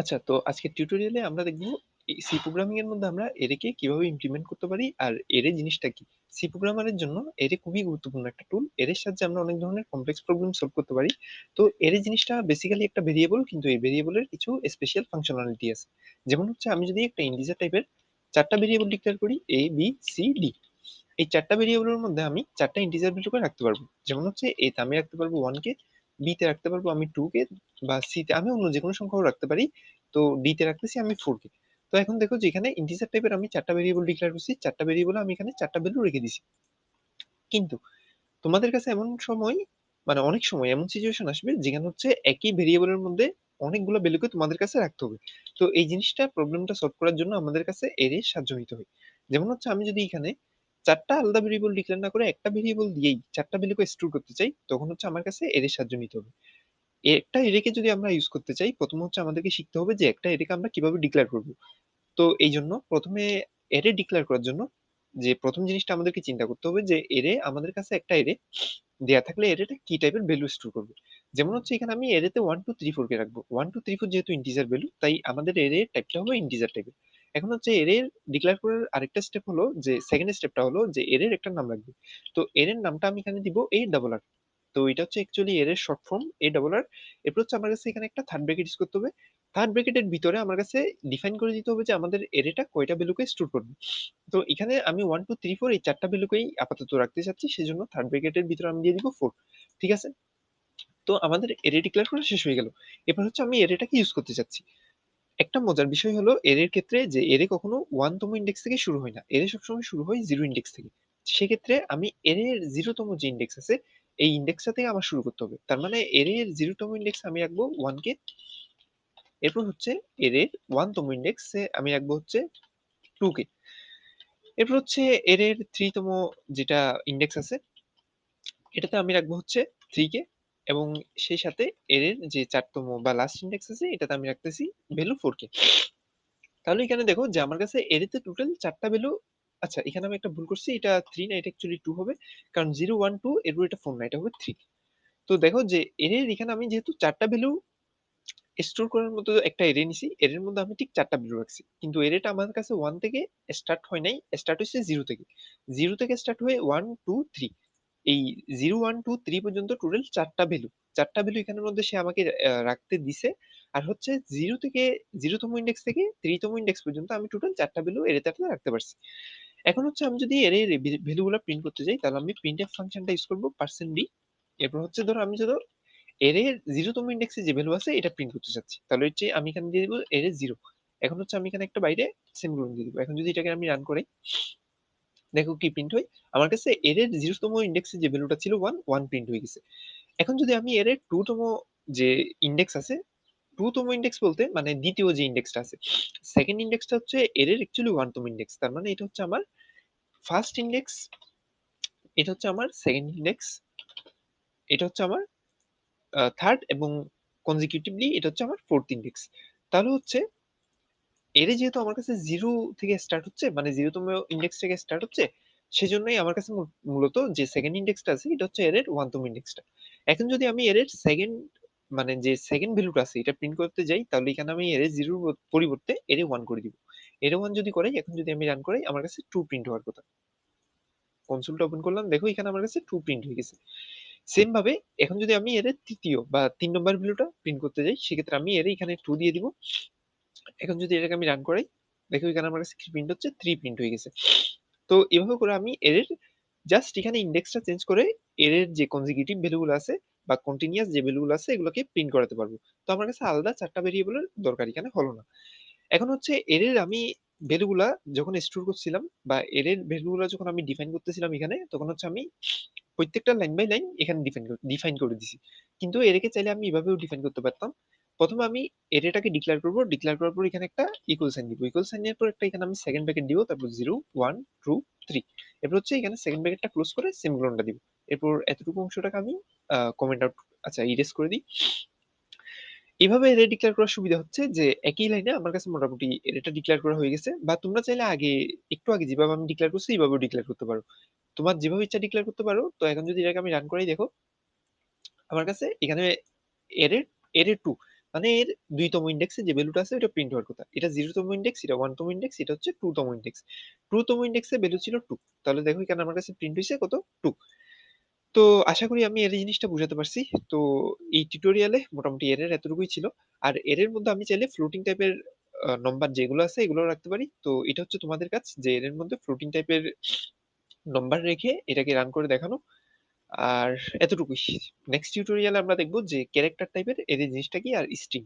আচ্ছা, তো আজকের টিউটোরিয়ালে আমরা দেখব সি প্রোগ্রামিং এর মধ্যে আমরা এরেকে কিভাবে ইমপ্লিমেন্ট করতে পারি আর এরে জিনিসটা কি। সি প্রোগ্রামারের জন্য এরে খুবই গুরুত্বপূর্ণ একটা টুল। এর সাহায্যে আমরা অনেক ধরনের কমপ্লেক্স প্রবলেম সলভ করতে পারি। তো এরে জিনিসটা বেসিক্যালি একটা ভেরিয়েবল, কিন্তু এই ভেরিয়েবলের কিছু স্পেশাল ফাংশনালিটি আছে। যেমন হচ্ছে আমি যদি একটা ইন্টিজার টাইপের চারটা ভেরিয়েবল ডিক্লেয়ার করি, এ বি সি ডি, এই চারটা ভেরিয়েবলের মধ্যে আমি চারটা ইন্টিজার ভ্যালু করে রাখতে পারবো। যেমন হচ্ছে এ তে আমি রাখতে পারবো 1 কে, বি তে রাখতে পারবো আমি 2 কে, বা সি তে আমি অন্য যে কোনো সংখ্যাও রাখতে পারি। তো ডি তে রাখতেছি আমি 4 কে। তো এখন দেখো যে এখানে ইন্টিজার টাইপের আমি চারটা ভেরিয়েবল ডিক্লেয়ার করছি, চারটা ভেরিয়েবল আমি এখানে চারটা ভ্যালু রেখে দিছি। কিন্তু তোমাদের কাছে এমন সময়, মানে অনেক সময় এমন সিচুয়েশন আসবে যেখানে হচ্ছে একই ভেরিয়েবলের মধ্যে অনেকগুলো ভ্যালুকে তোমাদের কাছে রাখতে হবে। তো এই জিনিসটা, প্রবলেমটা সলভ করার জন্য আমাদের কাছে এর সাহায্য নিতে হয়। যেমন হচ্ছে আমি যদি এখানে চারটা আলাদা ভেরিয়েবল ডিক্লেয়ার না করে একটা ভেরিয়েবল দিয়েই চারটা ভ্যালুকে স্টোর করতে চাই, তখন হচ্ছে আমার কাছে এর সাহায্য নিতে হবে। একটা এরেকে যদি আমরা ইউজ করতে চাই, প্রথম হচ্ছে আমাদেরকে শিখতে হবে যে একটা এরেকে আমরা কিভাবে ডিক্লেয়ার করব। তো এই জন্য প্রথমে এরে ডিক্লেয়ার করার জন্য যে প্রথম জিনিসটা আমাদেরকে চিন্তা করতে হবে যে এরে, আমাদের কাছে একটা এরে দেয়া থাকলে এরেটা কি টাইপের ভ্যালু স্টোর করবে। যেমন হচ্ছে এখানে আমি এরেতে 1 2 3 4 কে রাখবো। 1 2 3 4 যেহেতু ইন্টিজার ভ্যালু, তাই আমাদের এরে টাইপটা হবে ইন্টিজার টাইপের। এখন হচ্ছে এরের ডিক্লেয়ার করার আরেকটা স্টেপ হলো যে, সেকেন্ড স্টেপটা হলো যে এরের একটা নাম রাখবে। তো এরের নামটা আমি এখানে দিব এ ডাবল আর। তো এটা হচ্ছে অ্যাকচুয়ালি এর শর্ট ফর্ম এ ডাবল আর। এরপর হচ্ছে আমার কাছে এখানে একটা থার্ড ব্র্যাকেট ইউজ করতে হবে। থার্ড ব্র্যাকেটের ভিতরে আমার কাছে ডিফাইন করে দিতে হবে যে আমাদের এরেটা কয়টা ভ্যালুকে স্টোর করবে। তো এখানে আমি 1 2 3 4 এই চারটা ভ্যালুকেই আপাতত রাখতে চাচ্ছি, সেজন্য থার্ড ব্র্যাকেটের ভিতরে আমি দিয়ে দিব 4। ঠিক আছে। তো আমাদের এরে ডিক্লেয়ার করা শেষ হয়ে গেল। এবার হচ্ছে আমি এরেটাকে ইউজ করতে চাচ্ছি। একটা মজার বিষয় হলো এর ক্ষেত্রে যে এরে কখনো 1তম ইন্ডেক্স থেকে শুরু হয় না, এরে সবসময় শুরু হয় 0 ইন্ডেক্স থেকে। সেক্ষেত্রে আমি এর 0তম যে ইন্ডেক্স আছে, এই ইন্ডেক্সটা থেকে আমার শুরু করতে হবে। তার মানে এর 0তম ইন্ডেক্স আমি রাখবো 1 কে। এরপর হচ্ছে এর 1তম ইন্ডেক্সে আমি রাখবো হচ্ছে 2 কে। এরপর হচ্ছে এর 3তম যেটা ইন্ডেক্স আছে, এটাতে আমি রাখবো হচ্ছে 3 কে। এবং সেই সাথে এর যে 4তম বা লাস্ট ইন্ডেক্স আছে, এটাতে আমি রাখতেছি ভ্যালু 4 কে। তাহলে এখানে দেখো যে আমার কাছে এরিতে টোটাল চারটা ভ্যালু। আচ্ছা, এখানে আমি একটা ভুল করছি, এটা 3 না, এটা অ্যাকচুয়ালি 2 হবে। কারণ 0 1 2 এরপর এটা 4 না, এটা হবে 3। তো দেখো যে এর এখানে আমি যেহেতু চারটা ভ্যালু স্টোর করার মতো একটা এরে নিছি, এর মধ্যে আমি ঠিক চারটা ভ্যালু রাখছি, কিন্তু এরেটা আমার কাছে 1 থেকে স্টার্ট হয় নাই, স্টার্ট হয়েছে 0 থেকে। 0 থেকে স্টার্ট হয়ে 1 2 3, এই 0 1 2 3 পর্যন্ত টোটাল চারটা ভ্যালু। চারটা ভ্যালু এখানের মধ্যে সে আমাকে রাখতে দিছে। আর হচ্ছে 0 থেকে 0তম ইন্ডেক্স থেকে 3তম ইন্ডেক্স পর্যন্ত আমি টোটাল চারটা ভ্যালু এর তাতে রাখতে পারছি। এখন হচ্ছে আমি যদি এর ভ্যালুগুলো প্রিন্ট করতে যাই, তাহলে আমি প্রিন্টএফ ফাংশনটা ইউজ করব %d। এরপর হচ্ছে ধরো আমি যদি এর 0তম ইন্ডেক্সে যে ভ্যালু আছে এটা প্রিন্ট করতে চাচ্ছি, তাহলে হচ্ছে আমি এখানে দিয়ে দিব এর 0। এখন হচ্ছে আমি এখানে একটা বাইরে সেমিকোলন দিয়ে দিব। এখন যদি এটাকে আমি রান করি, দেখো কি প্রিন্ট হয়। আমার কাছে এর 0তম ইন্ডেক্সে যে ভ্যালুটা ছিল 1 1 প্রিন্ট হয়ে গেছে। এখন যদি আমি এর 2তম যে ইন্ডেক্স আছে, 2তম ইন্ডেক্স বলতে মানে দ্বিতীয় যে ইন্ডেক্সটা আছে, সেকেন্ড ইন্ডেক্সটা হচ্ছে এর অ্যাকচুয়ালি 1তম ইন্ডেক্স। তার মানে এটা হচ্ছে আমার ফার্স্ট ইন্ডেক্স, এটা হচ্ছে আমার সেকেন্ড ইন্ডেক্স, এটা হচ্ছে আমার থার্ড, এবং কনজিকিউটিভলি এটা হচ্ছে আমার ফোর্থ ইন্ডেক্স। তাহলে হচ্ছে এর যেহেতু আমার কাছে 0 থেকে স্টার্ট হচ্ছে, মানে 0তম ইন্ডেক্স থেকে স্টার্ট হচ্ছে, সেজন্যই আমার কাছে মূলত যে সেকেন্ড ইন্ডেক্সটা আছে এটা হচ্ছে এর 1তম ইন্ডেক্সটা। এখন যদি আমি এর সেকেন্ড, মানে যে সেকেন্ড ভ্যালুটা আছে এটা প্রিন্ট করতে যাই, তাহলে এখানে আমি এর 0 পরিবর্তে এর 1 করে দিব। এর 1 যদি করাই, এখন যদি আমি রান করাই, আমার কাছে 2 প্রিন্ট হওয়ার কথা। কনসোলটা ওপেন করলাম, দেখো এখানে আমার কাছে 2 প্রিন্ট হয়ে গেছে। সেম ভাবে এখন যদি আমি এর তৃতীয় বা 3 নম্বর ভ্যালুটা প্রিন্ট করতে যাই, সেক্ষেত্রে আমি এর এখানে 2 দিয়ে দিব। এখন যদি এটাকে আমি রান করাই, দেখো এখানে আমার কাছে কি প্রিন্ট হচ্ছে, 3 প্রিন্ট হয়ে গেছে। তো এভাবে করে আমি এর জাস্ট এখানে ইন্ডেক্সটা চেঞ্জ করে এর যে কনজিকিউটিভ ভ্যালুগুলো আছে বা কন্টিনিউয়াস যে ভ্যালুগুলো আছে, এগুলোকে প্রিন্ট করাতে পারবো। তো আমার কাছে আলাদা চারটা ভেরিয়েবলের দরকার এখানে হলো না। এখন হচ্ছে এর আমি ভ্যালুগুলা যখন স্টোর করছিলাম, বা এর ভ্যালুগুলা যখন আমি ডিফাইন করতেছিলাম এখানে, তখন হচ্ছে আমি প্রত্যেকটা লাইন বাই লাইন এখানে ডিফাইন করে দিছি। কিন্তু এটাকে চাইলে আমি এভাবেও ডিফাইন করতে পারতাম। প্রথমে আমি এটাকে ডিক্লেয়ার করব, ডিক্লেয়ার করার পর এখানে একটা ইকুয়াল সাইন দিব, ইকুয়াল সাইনের পর একটা এখানে আমি সেকেন্ড ব্র্যাকেট দিব, তারপর 0 1 2 3। এরপর হচ্ছে এখানে সেকেন্ড ব্র্যাকেটটা ক্লোজ করে সেমিকোলনটা দিব। এরপর এতটুকু অংশটাকে আমি কমেন্ট আউট, আচ্ছা ইরেজ করে দিই। এভাবে এরে ডিক্লেয়ার করার সুবিধা হচ্ছে যে একই লাইনে আমার কাছে মোটামুটি এটা ডিক্লেয়ার করা হয়ে গেছে। বা তোমরা চাইলে আগে, একটু আগে যেভাবে আমি ডিক্লেয়ার করছি এইভাবেও ডিক্লেয়ার করতে পারো, তোমার যেভাবে ইচ্ছা ডিক্লেয়ার করতে পারো। তো এখন যদি এটাকে আমি রান করাই, দেখো আমার কাছে এখানে এর 2, মানে এর 2তম ইন্ডেক্সে যে ভ্যালুটা আছে ওটা প্রিন্ট হওয়ার কথা। এটা 0তম ইন্ডেক্স, এটা 1তম ইন্ডেক্স, এটা হচ্ছে 2তম ইন্ডেক্স। 2তম ইন্ডেক্সে ভ্যালু ছিল 2, তাহলে দেখো এখানে আমার কাছে প্রিন্ট হয়েছে কত, 2। তো আশা করি আমি এর এই জিনিসটা বুঝাতে পারছি। তো এই টিউটোরিয়ালে মোটামুটি এর এতটুকুই ছিল। আর এর মধ্যে আমি চাইলে ফ্লোটিং টাইপের নম্বর যেগুলো আছে এগুলো রাখতে পারি। তো এটা হচ্ছে তোমাদের কাজ যে এর মধ্যে ফ্লোটিং টাইপের নম্বর রেখে এটাকে রান করে দেখানো। আর এতটুকুই। নেক্সট টিউটোরিয়ালে আমরা দেখবো যে ক্যারেক্টার টাইপের এর জিনিসটা কি আর স্ট্রিং।